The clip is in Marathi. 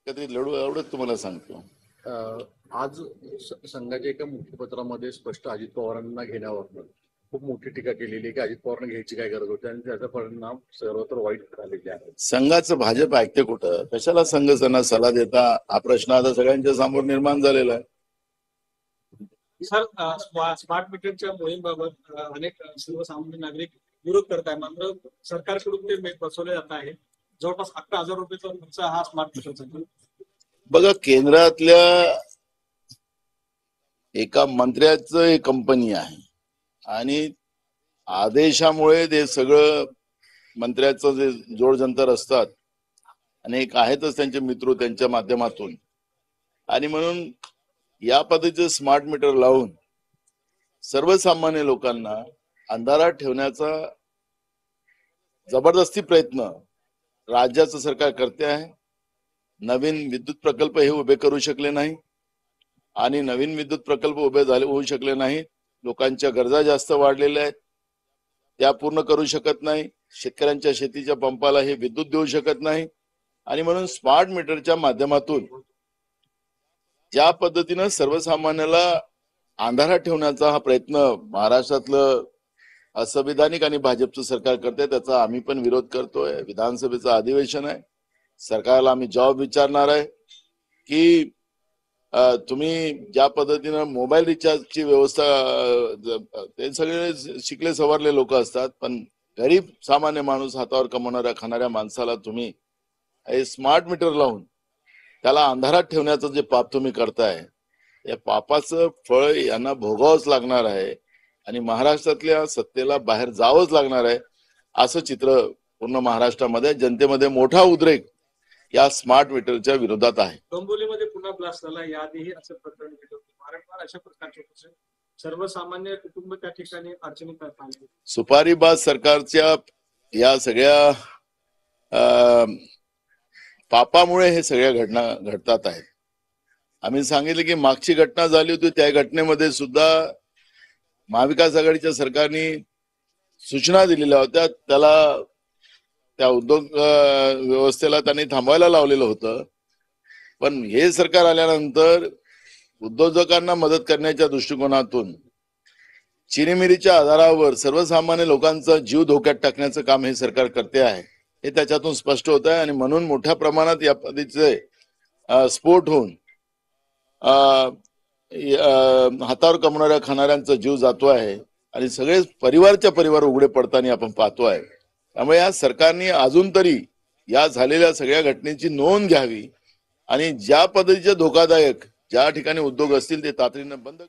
एकत्रित लढू एवढंच तुम्हाला सांगतो. आज संघाच्या एका मुखपत्रामध्ये स्पष्ट अजित पवारांना घेण्यावर खूप मोठी टीका केलेली आहे की अजित पवारांना घ्यायची काय गरज होती आणि त्याचा परिणाम सर्वत्र वाईट झालेले आहे. संघाचं भाजप ऐकते कुठं? कशाला संघ त्यांना सल्ला देता? हा प्रश्न आता सगळ्यांच्या समोर निर्माण झालेला आहे. सर, स्मार्ट मीटरच्या मोहीमेबाबत अनेक सर्वसामान्य नागरिक विरोध करत आहे, मात्र सरकारकडून ते बसवले जात आहे. जवळपास 11,000 रुपयाचा खर्च हा स्मार्ट मीटरचा. बघा, केंद्रातल्या एका मंत्र्याचं एक कंपनी आहे आणि आदेशामुळे ते सगळं मंत्र्याचं जे जोडजंतर असतात अनेक आहेतच त्यांचे मित्र त्यांच्या माध्यमातून, आणि म्हणून या पद्धतीचं स्मार्ट मीटर लावून सर्वसामान्य लोकांना अंधारात ठेवण्याचा जबरदस्ती प्रयत्न राज्याचं सरकार करते आहे. नवीन विद्युत प्रकल्प हे उभे करू शकले नाही आणि नवीन विद्युत प्रकल्प उभे होऊ शकले नाही. लोकांच्या गरजा जास्त वाढलेल्या आहेत, त्या पूर्ण करू शकत नाही. शेतकऱ्यांच्या शेतीच्या पंपाला हे विद्युत देऊ शकत नाही आणि म्हणून स्मार्ट मीटरच्या माध्यमातून ज्या पद्धतीनं सर्वसामान्याला अंधारात ठेवण्याचा हा प्रयत्न महाराष्ट्रातलं असंविधानिक आणि भाजपचं सरकार करते, त्याचा आम्ही पण विरोध करतोय. विधानसभेचं अधिवेशन आहे, सरकारला आम्ही जबाब विचारणार आहे की तुम्ही ज्या पद्धतीनं मोबाईल रिचार्जची व्यवस्था, ते सगळे शिकले सवरले लोक असतात, पण गरीब सामान्य माणूस हातावर कमवणाऱ्या खाणाऱ्या माणसाला तुम्ही हे स्मार्ट मीटर लावून त्याला अंधारात ठेवण्याचं जे पाप तुम्ही करताय, या पापाचं फळ यांना भोगावंच लागणार आहे आणि महाराष्ट्रातल्या सत्तेला बाहेर जावंच लागणार आहे. असं चित्र पूर्ण महाराष्ट्रामध्ये जनतेमध्ये मोठा उद्रेक या स्मार्ट मीटरच्या विरोधात आहे. डोंबिवलीमध्ये पुन्हा ब्लास्ट झाला, याआधीही असं प्रकरण घडलं. वारंवार अशा प्रकारचे सर्वसामान्य कुटुंब त्या ठिकाणी अडचणीत आले. सुपारीबाज सरकारच्या या सगळ्या पापामुळे हे सगळ्या घटना घडतात आहेत. आम्ही सांगितलं की मागची घटना झाली होती, त्या घटनेमध्ये सुद्धा महाविकास आघाडीच्या सरकारने सूचना दिलेल्या होत्या. त्याला त्या उद्योग व्यवस्थेला त्यांनी थांबवायला लावलेलं होतं, पण हे सरकार आल्यानंतर उद्योजकांना मदत करण्याच्या दृष्टिकोनातून चिरीमिरीच्या आधारावर सर्वसामान्य लोकांचा जीव धोक्यात टाकण्याचं काम हे सरकार करते आहे, हे त्याच्यातून स्पष्ट होत आहे. आणि म्हणून मोठ्या प्रमाणात या पद्धतीचे स्फोट होऊन हातावर कमवणाऱ्या खाणाऱ्यांचा जीव जातो आहे आणि सगळे परिवारच्या परिवार उघडे पडताना आपण पाहतो आहे. त्यामुळे या सरकारने अजून तरी या झालेल्या सगळ्या घटनेची नोंद घ्यावी आणि ज्या पद्धतीचे धोकादायक ज्या ठिकाणी उद्योग असतील ते तातडीनं बंद